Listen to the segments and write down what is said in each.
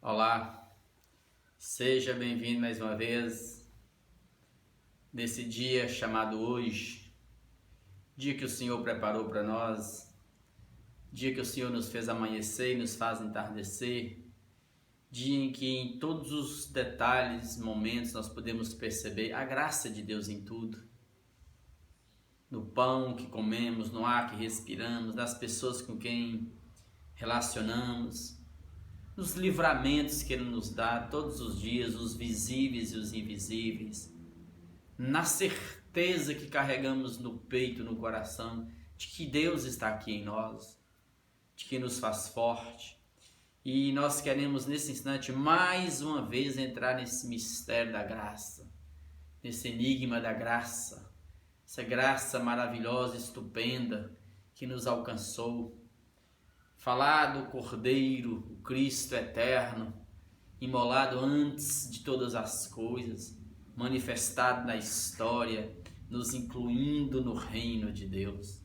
Olá, seja bem-vindo mais uma vez nesse dia chamado hoje, dia que o Senhor preparou para nós, dia que o Senhor nos fez amanhecer e nos faz entardecer, dia em que em todos os detalhes, momentos nós podemos perceber a graça de Deus em tudo, no pão que comemos, no ar que respiramos, nas pessoas com quem relacionamos, nos livramentos que Ele nos dá todos os dias, os visíveis e os invisíveis, na certeza que carregamos no peito, no coração, de que Deus está aqui em nós, de que nos faz forte. E nós queremos nesse instante mais uma vez entrar nesse mistério da graça, nesse enigma da graça, essa graça maravilhosa, estupenda que nos alcançou. Falar do Cordeiro, o Cristo eterno, imolado antes de todas as coisas, manifestado na história, nos incluindo no reino de Deus.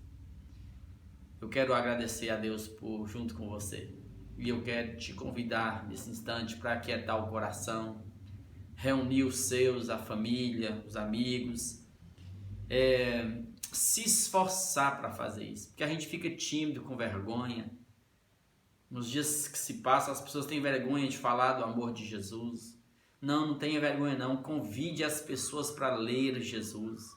Eu quero agradecer a Deus por junto com você. E eu quero te convidar nesse instante para aquietar o coração, reunir os seus, a família, os amigos, se esforçar para fazer isso, porque a gente fica tímido, com vergonha. Nos dias que se passam, as pessoas têm vergonha de falar do amor de Jesus. Não tenha vergonha não, convide as pessoas para ler Jesus,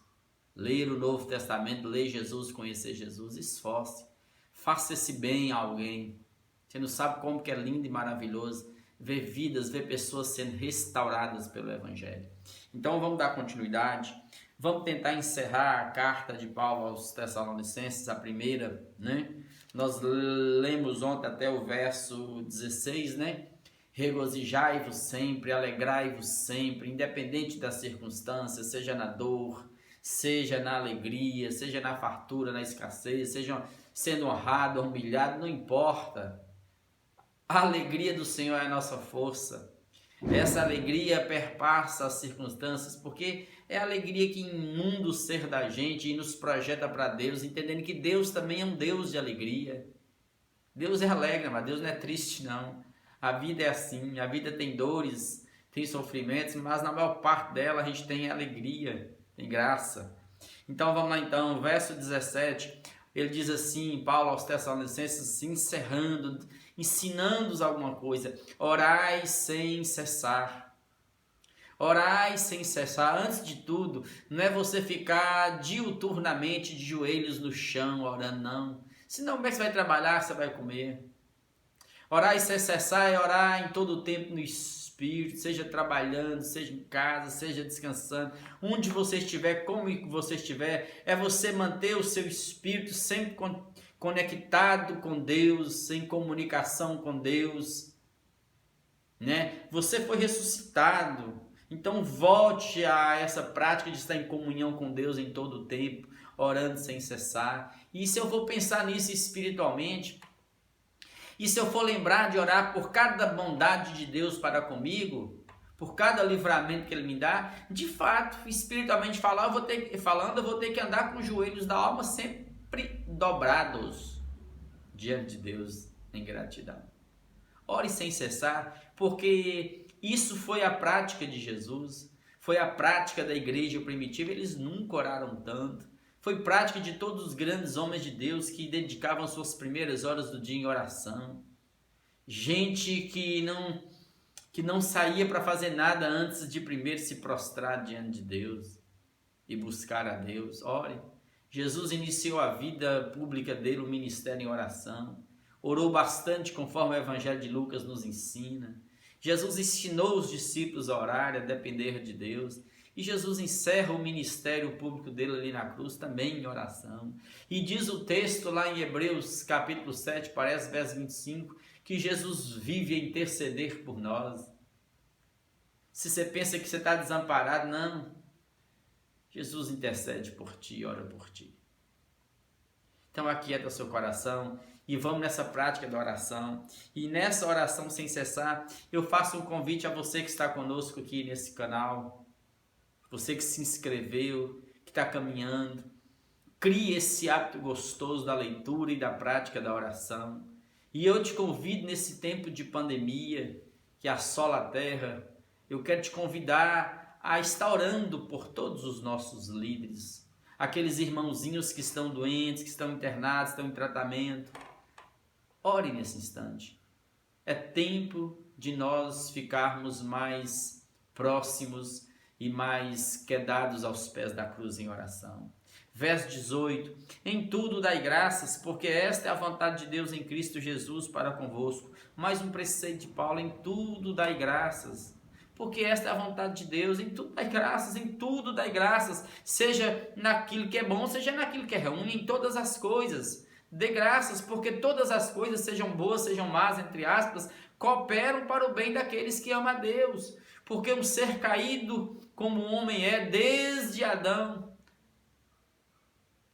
ler o Novo Testamento, ler Jesus, conhecer Jesus, esforce, faça esse bem a alguém. Você não sabe como que é lindo e maravilhoso ver vidas, ver pessoas sendo restauradas pelo Evangelho. Então vamos dar continuidade, vamos tentar encerrar a carta de Paulo aos Tessalonicenses, a primeira, né? Nós lemos ontem até o verso 16, né? Regozijai-vos sempre, alegrai-vos sempre, independente das circunstâncias, seja na dor, seja na alegria, seja na fartura, na escassez, seja sendo honrado, humilhado, não importa. A alegria do Senhor é a nossa força. Essa alegria perpassa as circunstâncias, porque é a alegria que inunda o ser da gente e nos projeta para Deus, entendendo que Deus também é um Deus de alegria. Deus é alegre, mas Deus não é triste não. A vida é assim, a vida tem dores, tem sofrimentos, mas na maior parte dela a gente tem alegria, tem graça. Então vamos lá então, verso 17, ele diz assim, Paulo aos Tessalonicenses, encerrando, ensinando-os alguma coisa: orai sem cessar. Orai sem cessar. Antes de tudo, não é você ficar diuturnamente de joelhos no chão orando, não. Senão como é que você vai trabalhar, você vai comer? Orar sem cessar é orar em todo o tempo no Espírito, seja trabalhando, seja em casa, seja descansando, onde você estiver, como você estiver, é você manter o seu espírito sempre conectado com Deus, em comunicação com Deus, né? Você foi ressuscitado, então volte a essa prática de estar em comunhão com Deus em todo o tempo, orando sem cessar. E se eu for pensar nisso espiritualmente, e se eu for lembrar de orar por cada bondade de Deus para comigo, por cada livramento que Ele me dá, de fato, espiritualmente falando, eu vou ter que andar com os joelhos da alma sempre dobrados diante de Deus em gratidão. Ore sem cessar, porque isso foi a prática de Jesus, foi a prática da igreja primitiva. Eles nunca oraram tanto. Foi prática de todos os grandes homens de Deus que dedicavam suas primeiras horas do dia em oração. Gente que não saía para fazer nada antes de primeiro se prostrar diante de Deus e buscar a Deus. Ore. Jesus iniciou a vida pública dele, o ministério em oração. Orou bastante conforme o Evangelho de Lucas nos ensina. Jesus ensinou os discípulos a orar, a depender de Deus. E Jesus encerra o ministério público dele ali na cruz também em oração. E diz o texto lá em Hebreus capítulo 7, parece verso 25, que Jesus vive a interceder por nós. Se você pensa que você está desamparado, não. Jesus intercede por ti, ora por ti. Então aquieta o seu coração e vamos nessa prática da oração. E nessa oração sem cessar, eu faço um convite a você que está conosco aqui nesse canal, você que se inscreveu, que está caminhando, crie esse hábito gostoso da leitura e da prática da oração. E eu te convido nesse tempo de pandemia, que assola a terra, eu quero te convidar a estar orando por todos os nossos líderes, aqueles irmãozinhos que estão doentes, que estão internados, estão em tratamento. Ore nesse instante. É tempo de nós ficarmos mais próximos e mais quedados aos pés da cruz em oração. Verso 18: em tudo dai graças, porque esta é a vontade de Deus em Cristo Jesus para convosco. Mais um preceito de Paulo: em tudo dai graças, porque esta é a vontade de Deus. Em tudo dai graças, em tudo dai graças, seja naquilo que é bom, seja naquilo que é ruim, em todas as coisas dê graças, porque todas as coisas, sejam boas, sejam más, entre aspas, cooperam para o bem daqueles que amam a Deus. Porque um ser caído como o homem é desde Adão,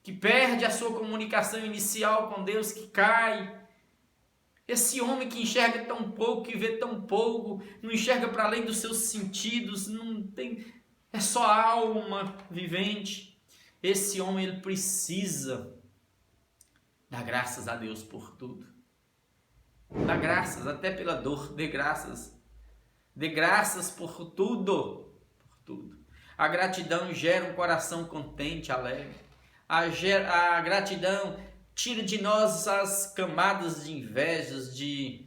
que perde a sua comunicação inicial com Deus, que cai, esse homem que enxerga tão pouco, que vê tão pouco, não enxerga para além dos seus sentidos, não tem, é só alma vivente. Esse homem, ele precisa dar graças a Deus por tudo. Dá graças até pela dor, dê graças. Dê graças por tudo. Por tudo. A gratidão gera um coração contente, alegre. A gratidão tira de nós as camadas de invejas, de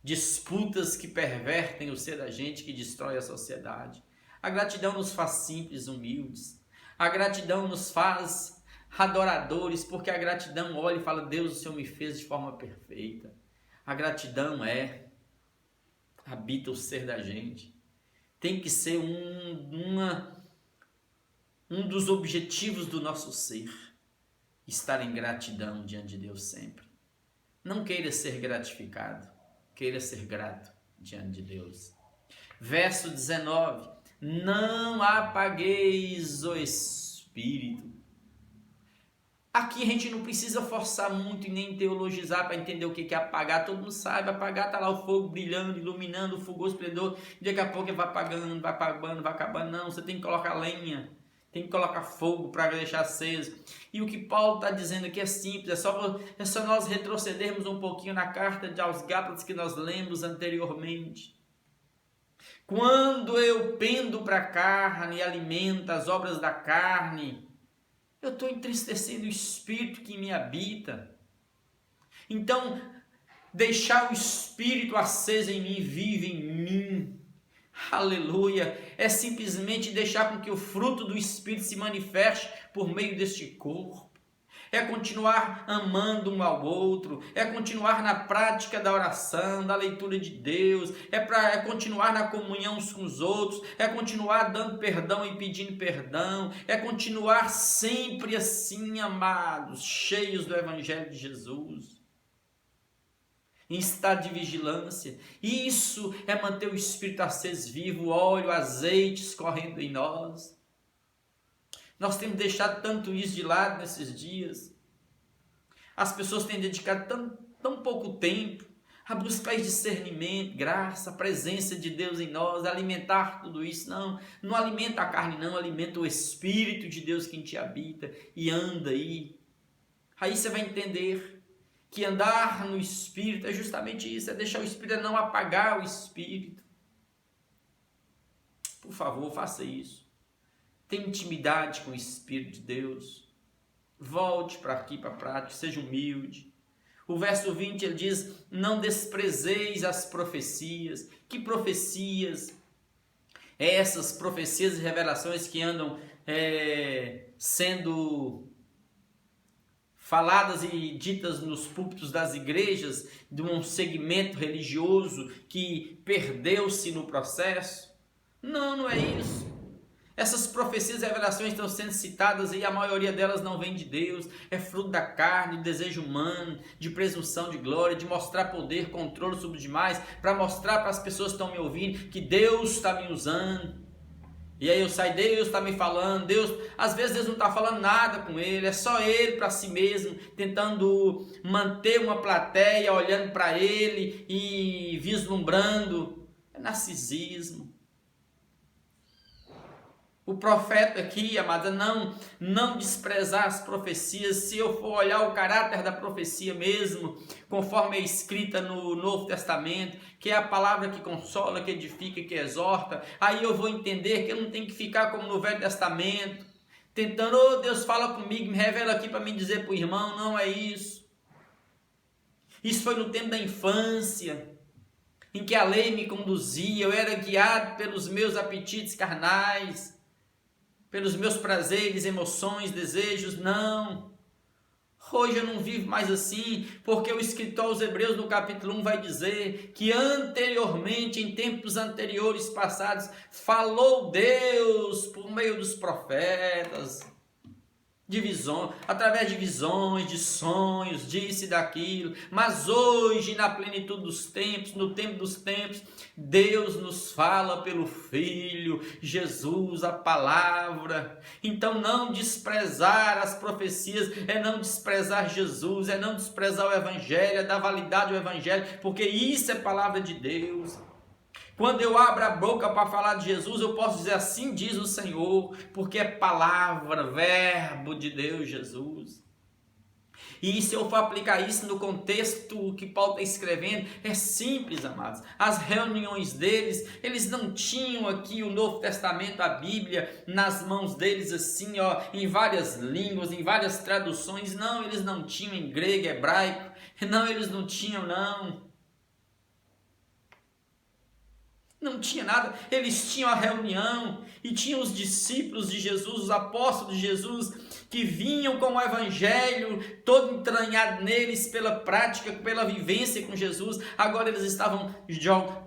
disputas que pervertem o ser da gente, que destrói a sociedade. A gratidão nos faz simples, humildes. A gratidão nos faz adoradores, porque a gratidão olha e fala: Deus, o Senhor me fez de forma perfeita. A gratidão habita o ser da gente. Tem que ser um dos objetivos do nosso ser, estar em gratidão diante de Deus sempre. Não queira ser gratificado, queira ser grato diante de Deus. Verso 19: não apagueis o Espírito. Aqui a gente não precisa forçar muito e nem teologizar para entender o que é apagar. Todo mundo sabe, apagar está lá o fogo brilhando, iluminando, o fogo esplendor. Daqui a pouco ele vai apagando, vai apagando, vai acabando. Não, você tem que colocar lenha, tem que colocar fogo para deixar aceso. E o que Paulo está dizendo aqui é simples, é só nós retrocedermos um pouquinho na carta aos Gálatas que nós lemos anteriormente. Quando eu pendo para a carne e alimento as obras da carne, eu estou entristecendo o Espírito que me habita. Então, deixar o Espírito aceso em mim, vive em mim. Aleluia! É simplesmente deixar com que o fruto do Espírito se manifeste por meio deste corpo. É continuar amando um ao outro, é continuar na prática da oração, da leitura de Deus, é continuar na comunhão uns com os outros, é continuar dando perdão e pedindo perdão, é continuar sempre assim, amados, cheios do Evangelho de Jesus, em estado de vigilância. Isso é manter o Espírito aceso vivo, o óleo, azeite escorrendo em nós. Nós temos deixado tanto isso de lado nesses dias. As pessoas têm dedicado tão pouco tempo a buscar discernimento, graça, a presença de Deus em nós, alimentar tudo isso. Não alimenta a carne, não, alimenta o Espírito de Deus que em te habita e anda aí. Aí você vai entender que andar no Espírito é justamente isso, é deixar o Espírito, é não apagar o Espírito. Por favor, faça isso. Tenha intimidade com o Espírito de Deus. Volte para aqui, para a prática, seja humilde. O verso 20 ele diz: não desprezeis as profecias. Que profecias? Essas profecias e revelações que andam sendo faladas e ditas nos púlpitos das igrejas, de um segmento religioso que perdeu-se no processo. Não é isso. Essas profecias e revelações estão sendo citadas e a maioria delas não vem de Deus, é fruto da carne, do desejo humano, de presunção de glória, de mostrar poder, controle sobre os demais, para mostrar para as pessoas que estão me ouvindo que Deus está me usando. E aí eu saio, Deus está me falando, às vezes Deus não está falando nada com ele, é só ele para si mesmo, tentando manter uma plateia, olhando para ele e vislumbrando. É narcisismo. O profeta aqui, amada, não desprezar as profecias. Se eu for olhar o caráter da profecia mesmo, conforme é escrita no Novo Testamento, que é a palavra que consola, que edifica, que exorta, aí eu vou entender que eu não tenho que ficar como no Velho Testamento, tentando, oh Deus, fala comigo, me revela aqui para me dizer para o irmão. Não é isso. Isso foi no tempo da infância, em que a lei me conduzia, eu era guiado pelos meus apetites carnais, pelos meus prazeres, emoções, desejos. Não. Hoje eu não vivo mais assim, porque o escritor aos Hebreus no capítulo 1 vai dizer que anteriormente, em tempos anteriores passados, falou Deus por meio dos profetas, através de visões, de sonhos, disse daquilo. Mas hoje, na plenitude dos tempos, no tempo dos tempos, Deus nos fala pelo Filho, Jesus, a palavra. Então não desprezar as profecias é não desprezar Jesus, é não desprezar o Evangelho, é dar validade ao Evangelho, porque isso é palavra de Deus. Quando eu abro a boca para falar de Jesus, eu posso dizer assim diz o Senhor, porque é palavra, verbo de Deus, Jesus. E se eu for aplicar isso no contexto que Paulo está escrevendo, é simples, amados. As reuniões deles, eles não tinham aqui o Novo Testamento, a Bíblia, nas mãos deles assim, ó, em várias línguas, em várias traduções. Não, eles não tinham em grego, hebraico. Não, eles não tinham, não. Não tinha nada, eles tinham a reunião e tinham os discípulos de Jesus, os apóstolos de Jesus, que vinham com o Evangelho todo entranhado neles pela prática, pela vivência com Jesus. Agora eles estavam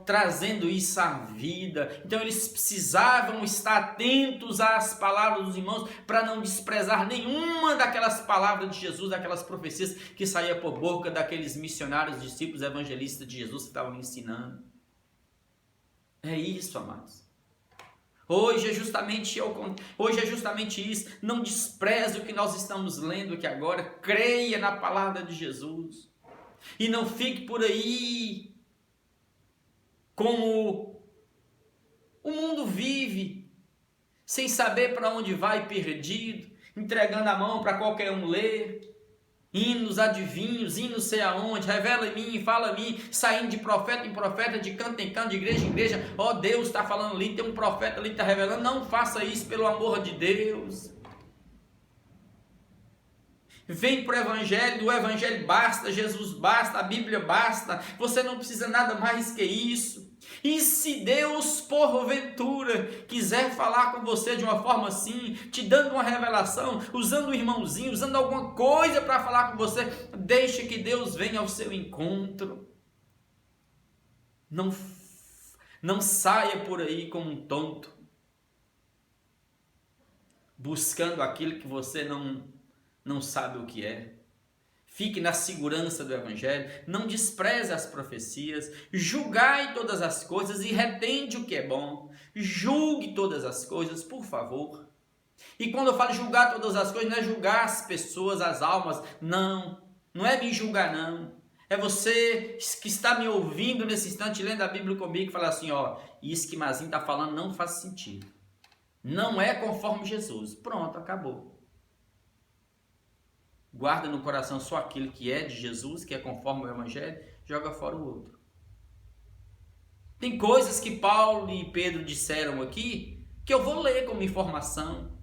trazendo isso à vida. Então eles precisavam estar atentos às palavras dos irmãos para não desprezar nenhuma daquelas palavras de Jesus, daquelas profecias que saía por boca daqueles missionários, discípulos evangelistas de Jesus que estavam ensinando. É isso, amados. Hoje é justamente isso. Não despreze o que nós estamos lendo aqui agora. Creia na palavra de Jesus. E não fique por aí como o mundo vive, sem saber para onde vai, perdido, entregando a mão para qualquer um ler. Hinos, adivinhos, hinos não sei aonde, revela em mim, fala a mim, saindo de profeta em profeta, de canto em canto, de igreja em igreja. Ó, Deus está falando ali, tem um profeta ali que está revelando. Não faça isso, pelo amor de Deus. Vem para o Evangelho, o Evangelho basta, Jesus basta, a Bíblia basta. Você não precisa nada mais que isso. E se Deus, porventura, quiser falar com você de uma forma assim, te dando uma revelação, usando um irmãozinho, usando alguma coisa para falar com você, deixe que Deus venha ao seu encontro. Não saia por aí como um tonto, buscando aquilo que você não sabe o que é. Fique na segurança do Evangelho, não despreze as profecias, julgai todas as coisas e retende o que é bom. Julgue todas as coisas, por favor. E quando eu falo julgar todas as coisas, não é julgar as pessoas, as almas, não é me julgar, não. É você que está me ouvindo nesse instante, lendo a Bíblia comigo, e falar assim, ó, isso que Mazinho está falando não faz sentido. Não é conforme Jesus. Pronto, acabou. Guarda no coração só aquilo que é de Jesus, que é conforme o Evangelho, joga fora o outro. Tem coisas que Paulo e Pedro disseram aqui, que eu vou ler como informação,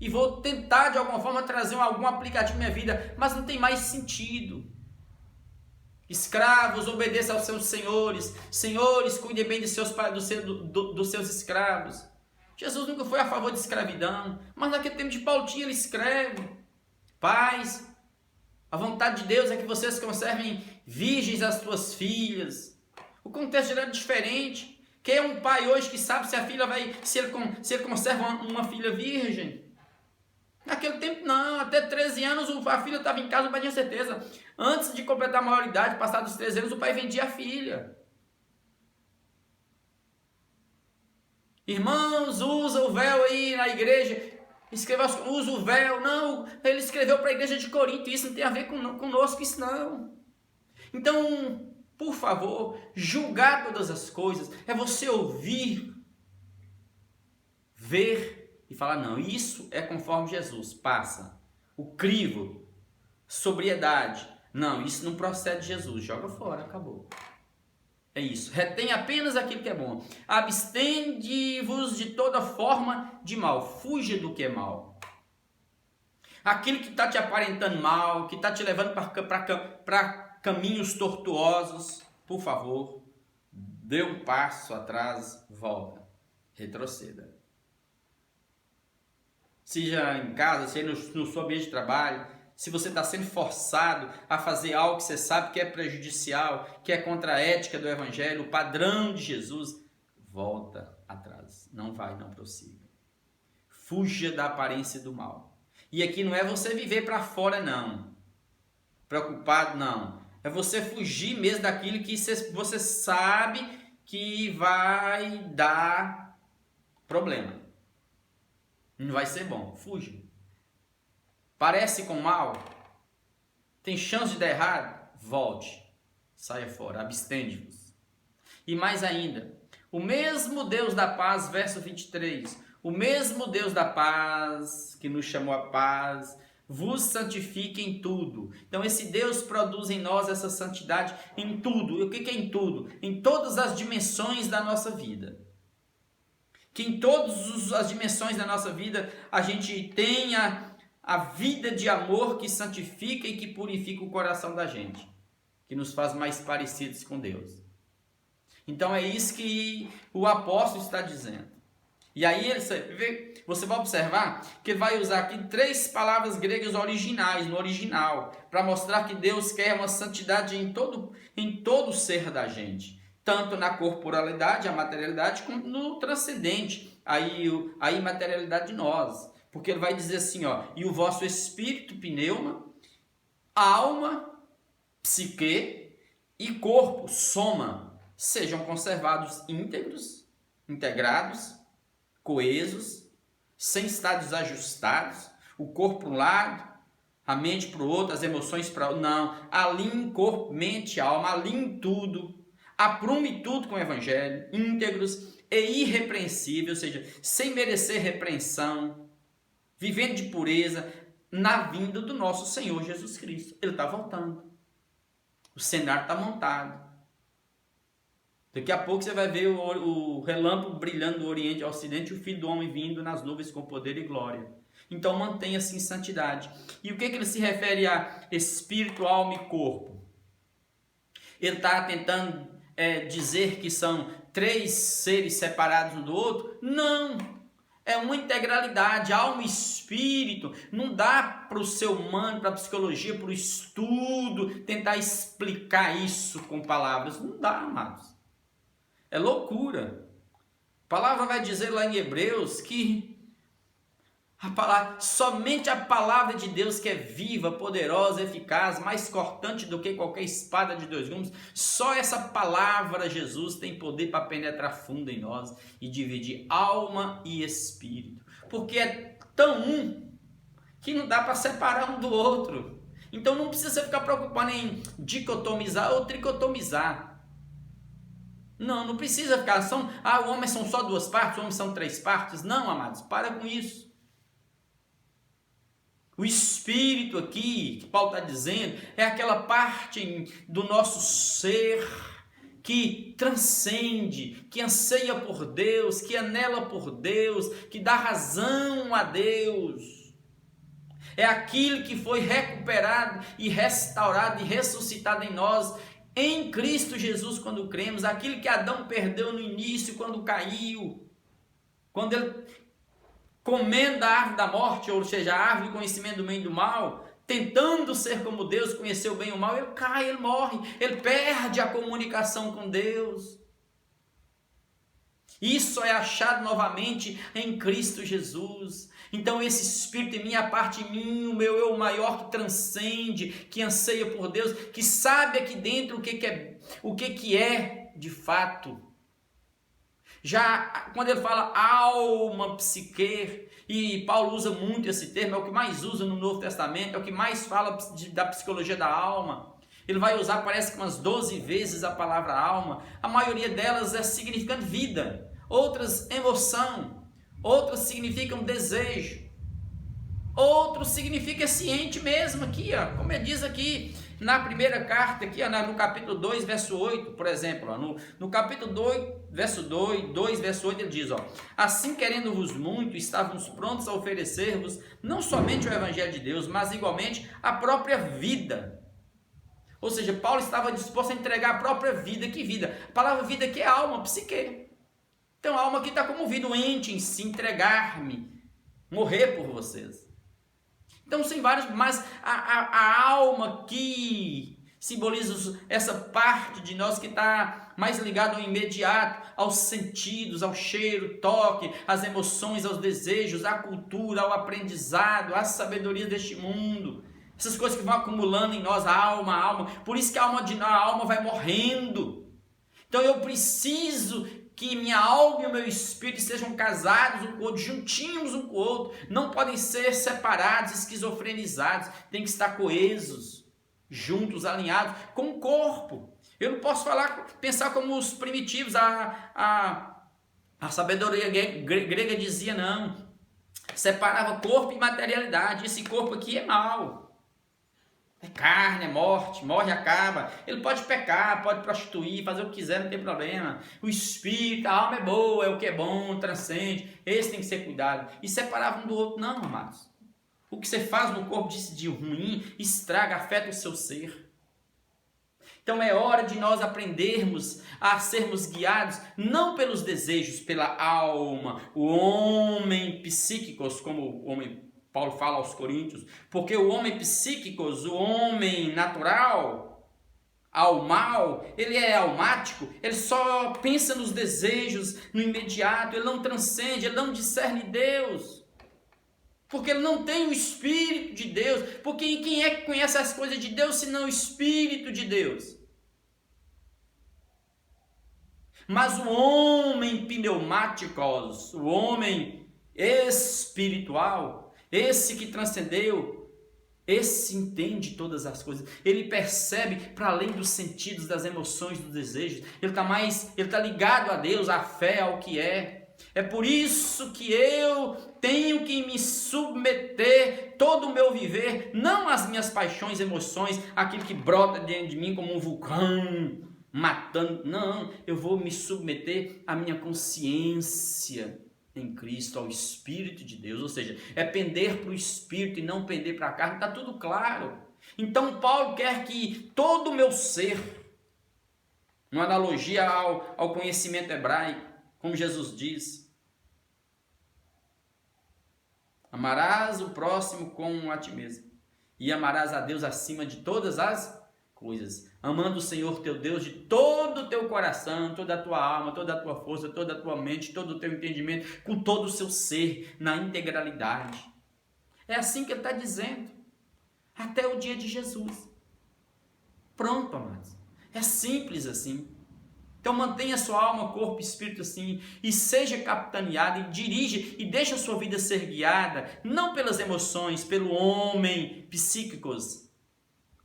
e vou tentar de alguma forma trazer algum aplicativo na minha vida, mas não tem mais sentido. Escravos, obedeçam aos seus senhores. Senhores, cuidem bem dos seus escravos. Jesus nunca foi a favor de escravidão, mas naquele tempo de Paulo ele escreve. Pais, a vontade de Deus é que vocês conservem virgens as suas filhas. O contexto era diferente. Quem é um pai hoje que sabe se a filha se ele conserva uma filha virgem? Naquele tempo não, até 13 anos a filha estava em casa, o pai tinha certeza. Antes de completar a maioridade, passar dos 13 anos, o pai vendia a filha. Irmãos, usa o véu aí na igreja. Usa o véu. Não, ele escreveu para a igreja de Corinto. Isso não tem a ver conosco, isso não. Então, por favor, julgar todas as coisas é você ouvir, ver e falar, não, isso é conforme Jesus, passa. O crivo, sobriedade, não, isso não procede de Jesus, joga fora, acabou. É isso, retém apenas aquilo que é bom. Abstende-vos de toda forma de mal, fuja do que é mal. Aquilo que está te aparentando mal, que está te levando para caminhos tortuosos, por favor, dê um passo atrás, volta, retroceda. Seja em casa, seja no seu ambiente de trabalho, se você está sendo forçado a fazer algo que você sabe que é prejudicial, que é contra a ética do Evangelho, o padrão de Jesus, volta atrás, não vai, não prossiga. Fuja da aparência do mal. E aqui não é você viver para fora, não. Preocupado, não. É você fugir mesmo daquilo que você sabe que vai dar problema. Não vai ser bom. Fuja. Parece com mal? Tem chance de dar errado? Volte. Saia fora. Abstende-vos. E mais ainda. O mesmo Deus da paz, verso 23... O mesmo Deus da paz, que nos chamou a paz, vos santifique em tudo. Então esse Deus produz em nós essa santidade em tudo. E o que é em tudo? Em todas as dimensões da nossa vida. Que em todas as dimensões da nossa vida a gente tenha a vida de amor que santifica e que purifica o coração da gente. Que nos faz mais parecidos com Deus. Então é isso que o apóstolo está dizendo. E aí você vai observar que ele vai usar aqui 3 palavras gregas originais, no original, para mostrar que Deus quer uma santidade em todo o ser da gente. Tanto na corporalidade, a materialidade, como no transcendente, a imaterialidade de nós. Porque ele vai dizer assim, ó, e o vosso espírito, pneuma, alma, psique e corpo, soma, sejam conservados íntegros, integrados, coesos, sem estar desajustados, o corpo para um lado, a mente para o outro, as emoções para o outro. Não, alinhe corpo, mente, alma, alinhe tudo, aprume tudo com o Evangelho, íntegros e irrepreensíveis, ou seja, sem merecer repreensão, vivendo de pureza, na vinda do nosso Senhor Jesus Cristo. Ele está voltando. O cenário está montado. Daqui a pouco você vai ver o relâmpago brilhando do Oriente ao Ocidente e o Filho do Homem vindo nas nuvens com poder e glória. Então mantenha-se em santidade. E o que ele se refere a espírito, alma e corpo? Ele está tentando dizer que são 3 seres separados um do outro? Não! É uma integralidade, alma e espírito. Não dá para o ser humano, para a psicologia, para o estudo, tentar explicar isso com palavras. Não dá, amados. É loucura. A palavra vai dizer lá em Hebreus que somente a palavra de Deus, que é viva, poderosa, eficaz, mais cortante do que qualquer espada de 2 gumes, só essa palavra, Jesus, tem poder para penetrar fundo em nós e dividir alma e espírito. Porque é tão que não dá para separar um do outro. Então não precisa ficar preocupado em dicotomizar ou tricotomizar. Não precisa ficar, o homem são só 2 partes, o homem são 3 partes. Não, amados, para com isso. O espírito aqui, que Paulo está dizendo, é aquela parte do nosso ser que transcende, que anseia por Deus, que anela por Deus, que dá razão a Deus. É aquilo que foi recuperado e restaurado e ressuscitado em nós, em Cristo Jesus, quando cremos, aquilo que Adão perdeu no início, quando caiu, quando ele, comendo a árvore da morte, ou seja, a árvore do conhecimento do bem e do mal, tentando ser como Deus, conhecer o bem e o mal, ele cai, ele morre, ele perde a comunicação com Deus. Isso é achado novamente em Cristo Jesus. Então esse Espírito em mim, a parte em mim, o meu eu maior que transcende, que anseia por Deus, que sabe aqui dentro o que é de fato. Já quando ele fala alma, psique, e Paulo usa muito esse termo, é o que mais usa no Novo Testamento, é o que mais fala da psicologia da alma. Ele vai usar, parece que umas 12 vezes a palavra alma. A maioria delas é significando vida, outras emoção, outros significam desejo, outros significa ciente mesmo aqui, ó, como ele diz aqui na primeira carta, aqui, ó, no capítulo 2, verso 8, por exemplo, ó, no capítulo 2, verso 2, verso 8, ele diz, ó, assim querendo-vos muito, estávamos prontos a oferecer-vos não somente o evangelho de Deus, mas igualmente a própria vida. Ou seja, Paulo estava disposto a entregar a própria vida. Que vida? A palavra vida aqui é alma, psique. Então a alma aqui está como vida, o ente em si, entregar-me, morrer por vocês. Então tem vários, mas a alma que simboliza essa parte de nós que está mais ligada ao imediato, aos sentidos, ao cheiro, toque, às emoções, aos desejos, à cultura, ao aprendizado, à sabedoria deste mundo. Essas coisas que vão acumulando em nós, a alma. Por isso que a alma vai morrendo. Então eu preciso que minha alma e o meu espírito sejam casados um com o outro, juntinhos um com o outro. Não podem ser separados, esquizofrenizados. Tem que estar coesos, juntos, alinhados com o corpo. Eu não posso pensar como os primitivos. A sabedoria grega dizia não. Separava corpo e materialidade. Esse corpo aqui é mau. É carne, é morte, morre e acaba. Ele pode pecar, pode prostituir, fazer o que quiser, não tem problema. O espírito, a alma é boa, é o que é bom, transcende. Esse tem que ser cuidado. E separar um do outro, não, amados. O que você faz no corpo de ruim, estraga, afeta o seu ser. Então é hora de nós aprendermos a sermos guiados, não pelos desejos, pela alma. O homem psíquicos, como o homem Paulo fala aos Coríntios, porque o homem psíquicos, o homem natural, almal, ele é almático, ele só pensa nos desejos, no imediato, ele não transcende, ele não discerne Deus, porque ele não tem o Espírito de Deus, porque quem é que conhece as coisas de Deus, senão o Espírito de Deus? Mas o homem pneumáticos, o homem espiritual, esse que transcendeu, esse entende todas as coisas, ele percebe para além dos sentidos, das emoções, dos desejos, ele está ligado a Deus, à fé, ao que é. É por isso que eu tenho que me submeter todo o meu viver, não às minhas paixões, emoções, aquilo que brota dentro de mim como um vulcão, matando. Não, eu vou me submeter à minha consciência em Cristo, ao Espírito de Deus, ou seja, é pender para o Espírito e não pender para a carne, está tudo claro. Então Paulo quer que todo o meu ser, uma analogia ao conhecimento hebraico, como Jesus diz, amarás o próximo como a ti mesmo, e amarás a Deus acima de todas as coisas, amando o Senhor teu Deus de todo o teu coração, toda a tua alma, toda a tua força, toda a tua mente, todo o teu entendimento, com todo o seu ser, na integralidade. É assim que ele está dizendo, até o dia de Jesus. Pronto, amados. É simples assim. Então mantenha sua alma, corpo e espírito assim, e seja capitaneado, e dirige, e deixe a sua vida ser guiada, não pelas emoções, pelo homem psíquicos,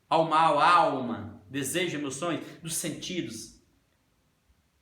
ao mal, alma, desejo, emoções, dos sentidos.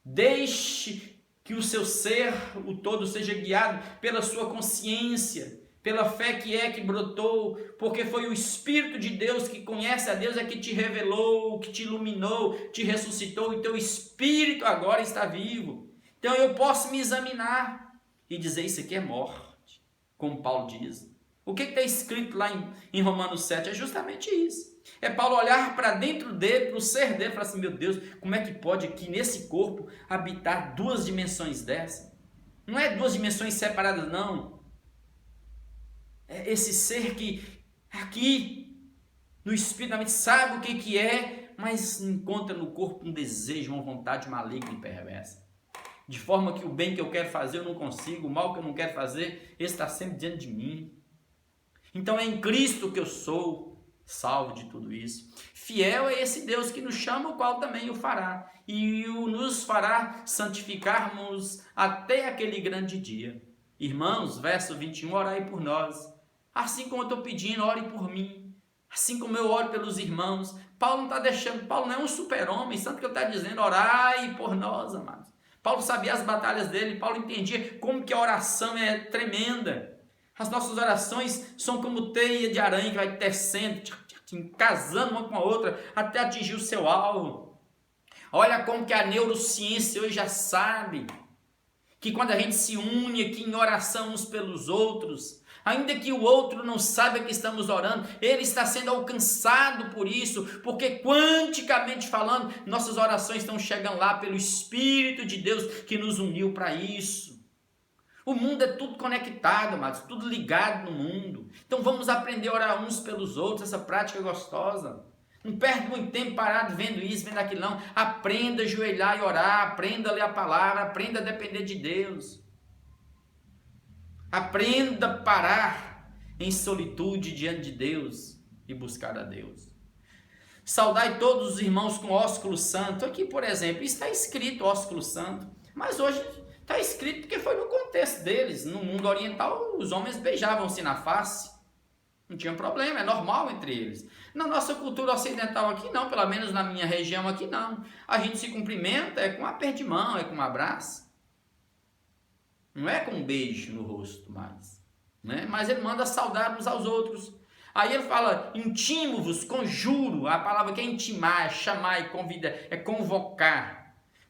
Deixe que o seu ser, o todo, seja guiado pela sua consciência, pela fé que brotou, porque foi o Espírito de Deus que conhece a Deus, é que te revelou, que te iluminou, te ressuscitou, e teu Espírito agora está vivo. Então eu posso me examinar e dizer, isso aqui é morte, como Paulo diz. O que está escrito lá em Romanos 7? É justamente isso. É Paulo olhar para dentro dele, para o ser dele, e falar assim, meu Deus, como é que pode aqui nesse corpo habitar duas dimensões dessa? Não é duas dimensões separadas, não. É esse ser que aqui no espírito da mente sabe o que é, mas encontra no corpo um desejo, uma vontade maligna e perversa. De forma que o bem que eu quero fazer eu não consigo, o mal que eu não quero fazer, ele está sempre diante de mim. Então é em Cristo que eu sou salvo de tudo isso. Fiel é esse Deus que nos chama, o qual também o fará. E nos fará santificarmos até aquele grande dia. Irmãos, verso 21, orai por nós. Assim como eu estou pedindo, ore por mim. Assim como eu oro pelos irmãos. Paulo não está deixando, Paulo não é um super-homem, tanto que ele está dizendo, orai por nós, amados. Paulo sabia as batalhas dele, Paulo entendia como que a oração é tremenda. As nossas orações são como teia de aranha que vai tecendo, casando uma com a outra, até atingir o seu alvo. Olha como que a neurociência hoje já sabe que quando a gente se une aqui em oração uns pelos outros, ainda que o outro não saiba que estamos orando, ele está sendo alcançado por isso, porque quanticamente falando, nossas orações estão chegando lá pelo Espírito de Deus que nos uniu para isso. O mundo é tudo conectado, amados, tudo ligado no mundo. Então vamos aprender a orar uns pelos outros, essa prática gostosa. Não perde muito tempo parado vendo isso, vendo aquilo não. Aprenda a ajoelhar e orar, aprenda a ler a palavra, aprenda a depender de Deus. Aprenda a parar em solitude diante de Deus e buscar a Deus. Saudai todos os irmãos com ósculo santo. Aqui, por exemplo, está escrito ósculo santo, mas hoje está escrito porque foi no contexto deles. No mundo oriental, os homens beijavam-se na face. Não tinha problema, é normal entre eles. Na nossa cultura ocidental aqui não, pelo menos na minha região aqui não. A gente se cumprimenta, é com um aperto de mão, é com um abraço. Não é com um beijo no rosto mais. Né? Mas ele manda saudar uns aos outros. Aí ele fala, intimo-vos, conjuro. A palavra que é intimar, é chamar, é convidar, é convocar.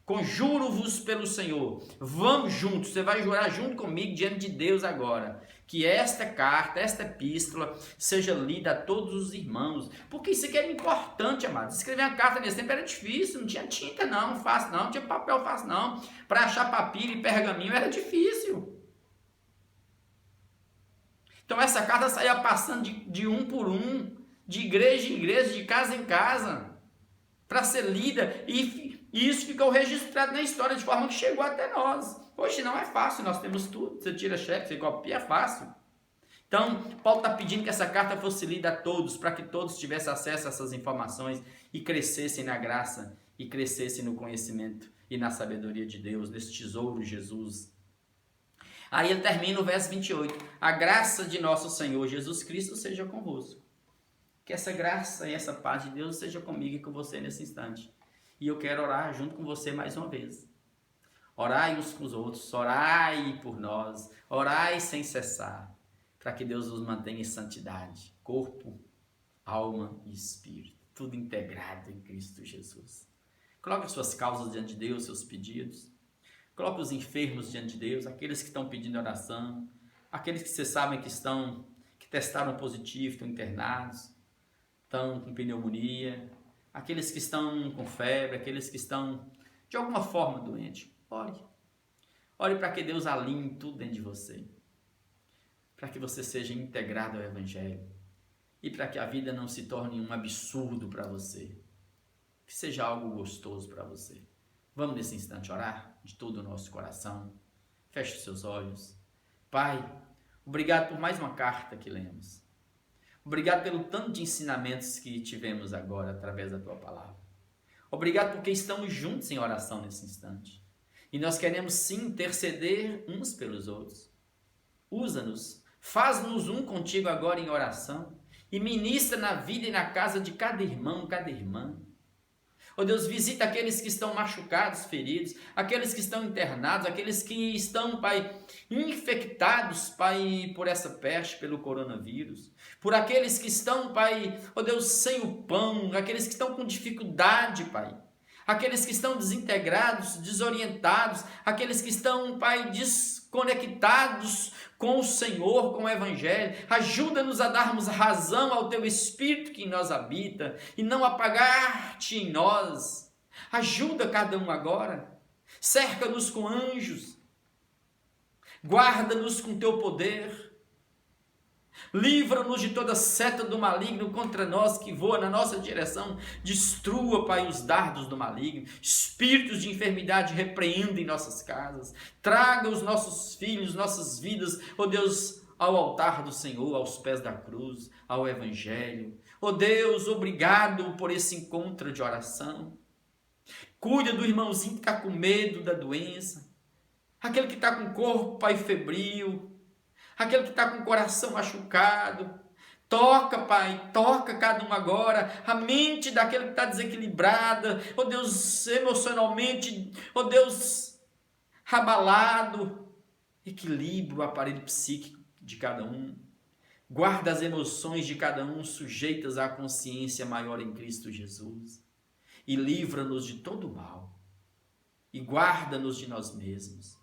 Conjuro-vos pelo Senhor. Vamos juntos, você vai jurar junto comigo diante de Deus agora. Que esta carta, esta epístola, seja lida a todos os irmãos. Porque isso aqui é importante, amados. Escrever uma carta nesse tempo era difícil, não tinha tinta não, fácil não, não tinha papel fácil não. Para achar papiro e pergaminho era difícil. Então essa carta saía passando de um por um, de igreja em igreja, de casa em casa, para ser lida, e isso ficou registrado na história, de forma que chegou até nós. Hoje não é fácil, nós temos tudo, você tira cheque, você copia, é fácil. Então, Paulo está pedindo que essa carta fosse lida a todos, para que todos tivessem acesso a essas informações e crescessem na graça, e crescessem no conhecimento e na sabedoria de Deus, nesse tesouro Jesus. Aí ele termina o verso 28. A graça de nosso Senhor Jesus Cristo seja convosco. Que essa graça e essa paz de Deus seja comigo e com você nesse instante. E eu quero orar junto com você mais uma vez. Orai uns com os outros, orai por nós, orai sem cessar, para que Deus nos mantenha em santidade, corpo, alma e espírito, tudo integrado em Cristo Jesus. Coloque as suas causas diante de Deus, seus pedidos. Coloque os enfermos diante de Deus, aqueles que estão pedindo oração, aqueles que vocês sabem que testaram positivo, estão internados, estão com pneumonia, aqueles que estão com febre, aqueles que estão de alguma forma doentes. Ore. Ore para que Deus alinhe tudo dentro de você, para que você seja integrado ao Evangelho e para que a vida não se torne um absurdo para você, que seja algo gostoso para você. Vamos nesse instante orar de todo o nosso coração. Feche os seus olhos. Pai, obrigado por mais uma carta que lemos. Obrigado pelo tanto de ensinamentos que tivemos agora através da Tua palavra. Obrigado porque estamos juntos em oração nesse instante. E nós queremos sim interceder uns pelos outros. Usa-nos, faz-nos um contigo agora em oração e ministra na vida e na casa de cada irmão, cada irmã. Oh Deus, visita aqueles que estão machucados, feridos, aqueles que estão internados, aqueles que estão, Pai, infectados, Pai, por essa peste, pelo coronavírus, por aqueles que estão, Pai, oh Deus, sem o pão, aqueles que estão com dificuldade, Pai, aqueles que estão desintegrados, desorientados, aqueles que estão, Pai, desconectados com o Senhor, com o Evangelho. Ajuda-nos a darmos razão ao Teu Espírito que em nós habita e não apagar-te em nós. Ajuda cada um agora. Cerca-nos com anjos. Guarda-nos com Teu poder. Livra-nos de toda seta do maligno contra nós que voa na nossa direção. Destrua, Pai, os dardos do maligno. Espíritos de enfermidade repreenda em nossas casas. Traga os nossos filhos, nossas vidas, ó Deus, ao altar do Senhor, aos pés da cruz, ao Evangelho. Ó Deus, obrigado por esse encontro de oração. Cuida do irmãozinho que está com medo da doença. Aquele que está com o corpo, Pai, febril. Aquele que está com o coração machucado. Toca, Pai, toca cada um agora. A mente daquele que está desequilibrada. Oh Deus, emocionalmente, oh Deus, abalado, equilibra o aparelho psíquico de cada um, guarda as emoções de cada um sujeitas à consciência maior em Cristo Jesus e livra-nos de todo o mal e guarda-nos de nós mesmos,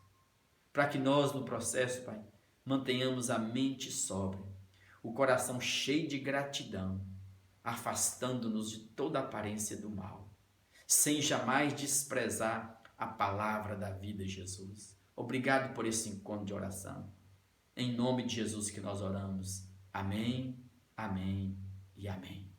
para que nós no processo, Pai, mantenhamos a mente sóbria, o coração cheio de gratidão, afastando-nos de toda aparência do mal, sem jamais desprezar a palavra da vida, Jesus. Obrigado por esse encontro de oração. Em nome de Jesus que nós oramos. Amém, amém e amém.